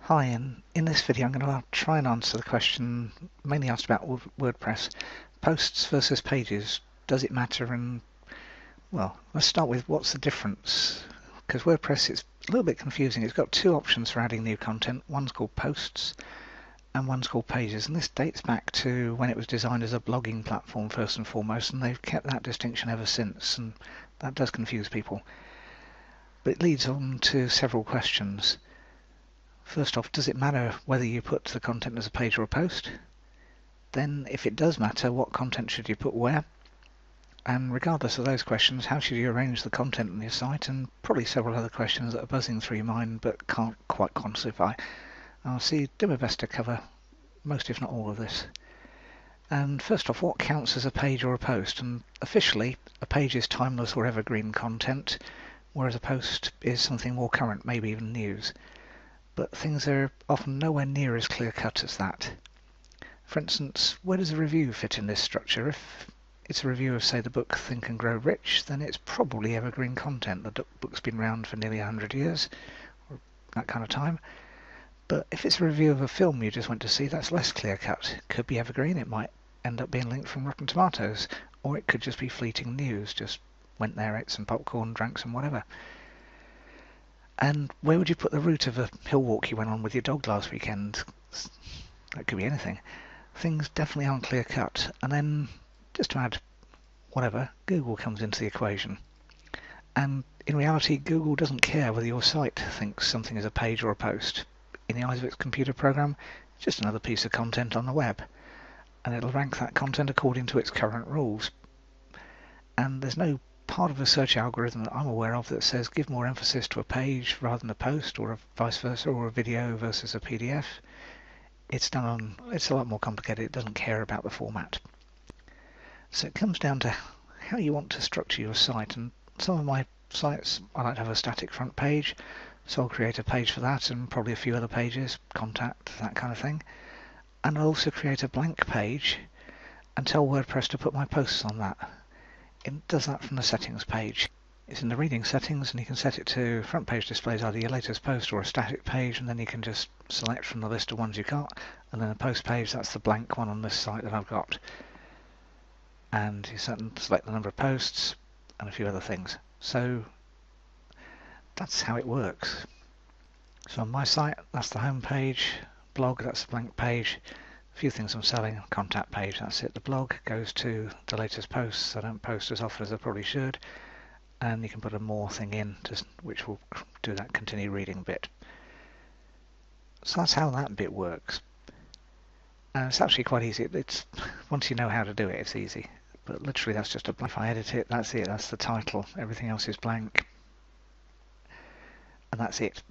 Hi, and in this video I'm going to try and answer the question mainly asked about WordPress. Posts versus pages, does it matter? And, well, let's start with what's the difference? Because WordPress is a little bit confusing. It's got two options for adding new content. One's called posts and one's called pages. And this dates back to when it was designed as a blogging platform first and foremost, and they've kept that distinction ever since, and that does confuse people. But it leads on to several questions. First off, does it matter whether you put the content as a page or a post? Then, if it does matter, what content should you put where? And regardless of those questions, how should you arrange the content on your site? And probably several other questions that are buzzing through your mind but can't quite quantify. I'll do my best to cover most, if not all, of this. And first off, what counts as a page or a post? And officially, a page is timeless or evergreen content, whereas a post is something more current, maybe even news. But things are often nowhere near as clear-cut as that. For instance, where does a review fit in this structure? If it's a review of, say, the book Think and Grow Rich, then it's probably evergreen content. The book's been around for nearly 100 years, or that kind of time. But if it's a review of a film you just went to see, that's less clear-cut. It could be evergreen, it might end up being linked from Rotten Tomatoes, or it could just be fleeting news, just went there, ate some popcorn, drank some whatever. And where would you put the route of a hill walk you went on with your dog last weekend? That could be anything. Things definitely aren't clear cut. And then, just to add whatever, Google comes into the equation. And in reality, Google doesn't care whether your site thinks something is a page or a post. In the eyes of its computer program, it's just another piece of content on the web. And it'll rank that content according to its current rules. And there's no part of the search algorithm that I'm aware of that says give more emphasis to a page rather than a post, or vice versa, or a video versus a PDF. It's a lot more complicated. It doesn't care about the format. So it comes down to how you want to structure your site. And some of my sites, I like to have a static front page, so I'll create a page for that and probably a few other pages, contact, that kind of thing. And I'll also create a blank page and tell WordPress to put my posts on that. It does that from the settings page. It's in the reading settings, and you can set it to front page displays either your latest post or a static page, and then you can just select from the list of ones you got, and then a post page, that's the blank one on this site that I've got. And you select the number of posts and a few other things. So that's how it works. So on my site, that's the home page. Blog, that's the blank page. A few things I'm selling, contact page, that's it. The blog goes to the latest posts. I don't post as often as I probably should, and you can put a more thing in, which will do that continue reading bit. So that's how that bit works. And it's actually quite easy. Once you know how to do it, it's easy. But literally that's just a blank. If I edit it, that's it, that's the title. Everything else is blank. And that's it.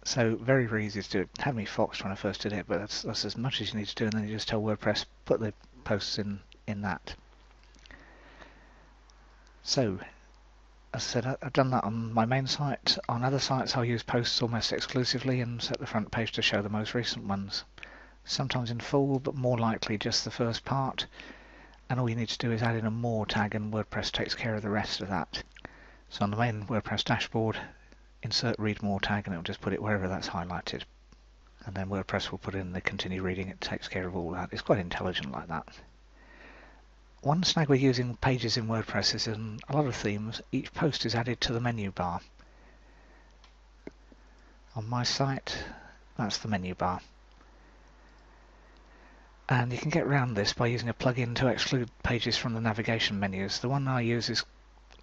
So very, very easy to do. It had me foxed when I first did it, but that's as much as you need to do, and then you just tell WordPress, put the posts in that. So, as I said, I've done that on my main site. On other sites I'll use posts almost exclusively and set the front page to show the most recent ones. Sometimes in full, but more likely just the first part. And all you need to do is add in a more tag, and WordPress takes care of the rest of that. So on the main WordPress dashboard, insert read more tag, and it'll just put it wherever that's highlighted. And then WordPress will put in the continue reading. It takes care of all that. It's quite intelligent like that. One snag we're using pages in WordPress is in a lot of themes, each post is added to the menu bar. On my site, that's the menu bar. And you can get around this by using a plugin to exclude pages from the navigation menus. The one I use is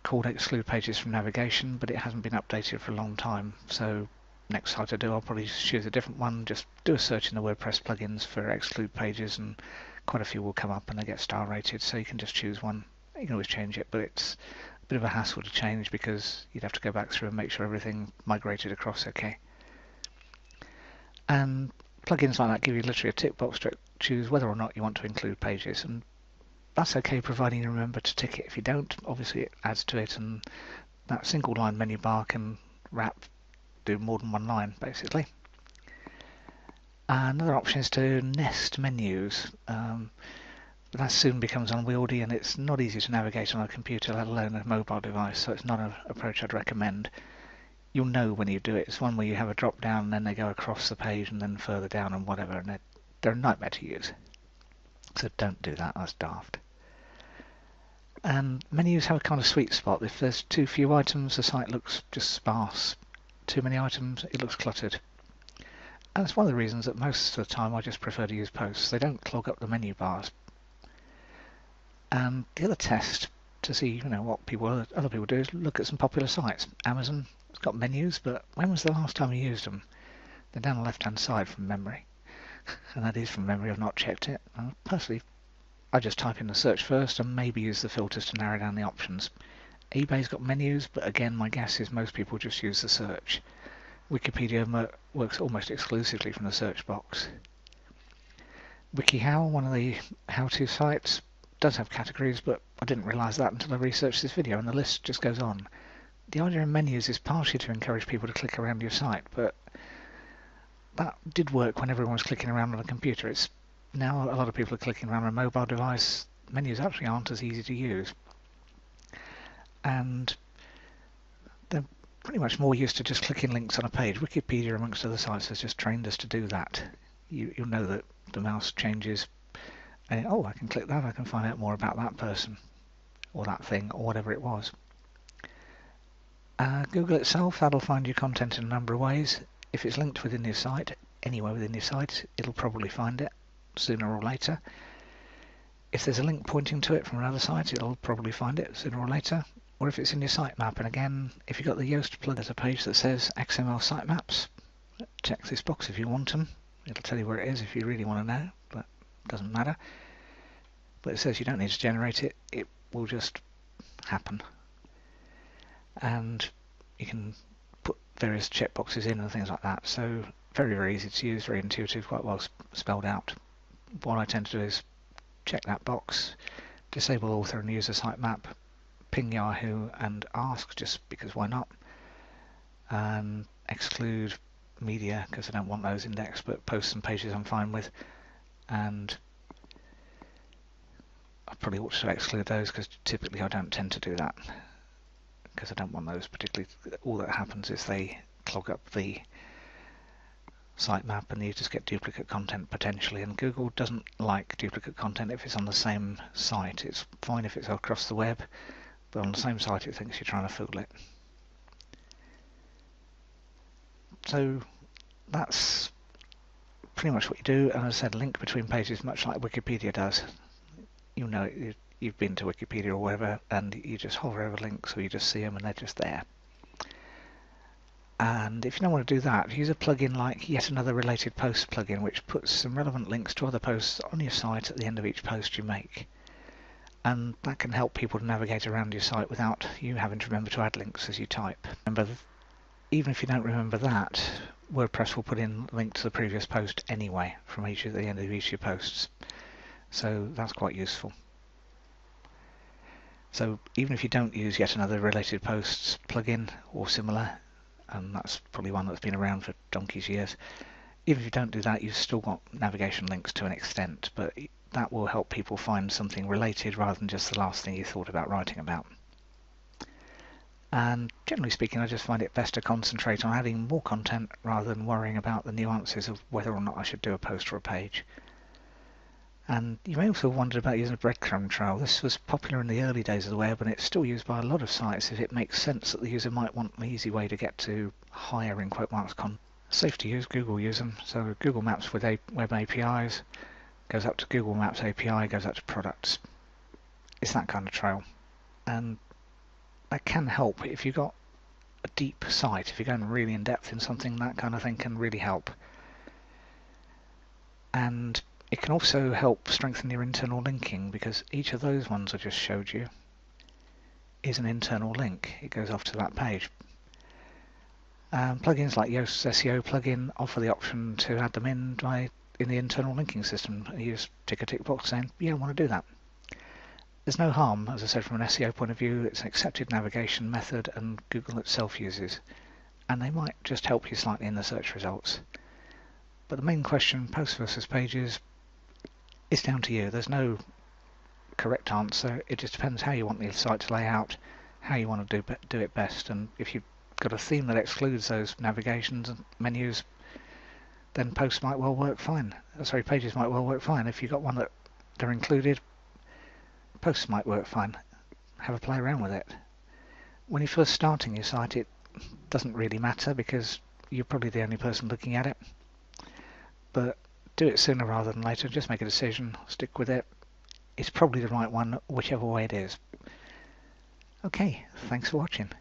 called Exclude Pages from Navigation, but it hasn't been updated for a long time. So next site I do, I'll probably choose a different one. Just do a search in the WordPress plugins for Exclude Pages, and quite a few will come up and they get star rated, so you can just choose one. You can always change it, but it's a bit of a hassle to change because you'd have to go back through and make sure everything migrated across okay. And plugins like that give you literally a tick box to choose whether or not you want to include pages, and that's okay providing you remember to tick it. If you don't, obviously it adds to it, and that single line menu bar can do more than one line basically. Another option is to nest menus. That soon becomes unwieldy, and it's not easy to navigate on a computer, let alone a mobile device, so it's not an approach I'd recommend. you'll know when you do it. It's one where you have a drop down and then they go across the page and then further down and whatever, and they're a nightmare to use. So don't do that, that's daft. And menus have a kind of sweet spot. If there's too few items, the site looks just sparse. Too many items, it looks cluttered. And it's one of the reasons that most of the time I just prefer to use posts. They don't clog up the menu bars. And the other test to see, what other people do is look at some popular sites. Amazon has got menus, but when was the last time you used them? They're down the left-hand side from memory. And that is from memory, I've not checked it. Personally, I just type in the search first and maybe use the filters to narrow down the options. eBay's got menus, but again, my guess is most people just use the search. Wikipedia works almost exclusively from the search box. WikiHow, one of the how-to sites, does have categories, but I didn't realise that until I researched this video, and the list just goes on. The idea in menus is partially to encourage people to click around your site, but that did work when everyone was clicking around on a computer. It's now a lot of people are clicking around on a mobile device. Menus actually aren't as easy to use. And they're pretty much more used to just clicking links on a page. Wikipedia, amongst other sites, has just trained us to do that. You'll know that the mouse changes, and I can click that, I can find out more about that person, or that thing, or whatever it was. Google itself, that'll find your content in a number of ways. If it's linked within your site, anywhere within your site, it'll probably find it sooner or later. If there's a link pointing to it from another site, it'll probably find it sooner or later. Or if it's in your sitemap, and again, if you've got the Yoast plugin, there's a page that says XML sitemaps. Check this box if you want them. It'll tell you where it is if you really want to know, but it doesn't matter. But it says you don't need to generate it, it will just happen. And you can put various checkboxes in and things like that. So very, very easy to use, very intuitive, quite well spelled out. What I tend to do is check that box, disable author and user sitemap, ping Yahoo and ask, just because why not, and exclude media because I don't want those indexed, but posts and pages I'm fine with, and I probably ought to exclude those because typically I don't tend to do that because I don't want those particularly. All that happens is they clog up the sitemap and you just get duplicate content potentially, and Google doesn't like duplicate content if it's on the same site. It's fine if it's across the web, but on the same site it thinks you're trying to fool it. So that's pretty much what you do, and as I said, link between pages much like Wikipedia does. You've been to Wikipedia or whatever, and you just hover over links or you just see them and they're just there. And if you don't want to do that, use a plugin like Yet Another Related Posts plugin, which puts some relevant links to other posts on your site at the end of each post you make. And that can help people to navigate around your site without you having to remember to add links as you type. Remember, even if you don't remember that, WordPress will put in a link to the previous post anyway from at the end of each of your posts. So that's quite useful. So even if you don't use Yet Another Related Posts plugin or similar, and that's probably one that's been around for donkey's years, even if you don't do that, you've still got navigation links to an extent, but that will help people find something related rather than just the last thing you thought about writing about. And generally speaking, I just find it best to concentrate on adding more content rather than worrying about the nuances of whether or not I should do a post or a page. And you may also have wondered about using a breadcrumb trail. This was popular in the early days of the web, and it's still used by a lot of sites if it makes sense that the user might want an easy way to get to higher, in quote marks, content. Safe to use, Google use them. So Google Maps with web APIs goes up to Google Maps API, goes up to products. It's that kind of trail. And that can help if you've got a deep site. If you're going really in depth in something, that kind of thing can really help. And it can also help strengthen your internal linking, because each of those ones I just showed you is an internal link. It goes off to that page. Plugins like Yoast's SEO plugin offer the option to add them in the internal linking system. You just tick a tick box saying, yeah, I want to do that. There's no harm, as I said, from an SEO point of view. It's an accepted navigation method and Google itself uses, and they might just help you slightly in the search results. But the main question, posts versus pages, is down to you. There's no correct answer. It just depends how you want the site to lay out, how you want to do it best, and if you got a theme that excludes those navigations and menus, then posts might well work fine. Sorry, pages might well work fine. If you've got one that they're included, posts might work fine. Have a play around with it. When you're first starting your site, it doesn't really matter because you're probably the only person looking at it. But do it sooner rather than later. Just make a decision, stick with it. It's probably the right one, whichever way it is. Okay, thanks for watching.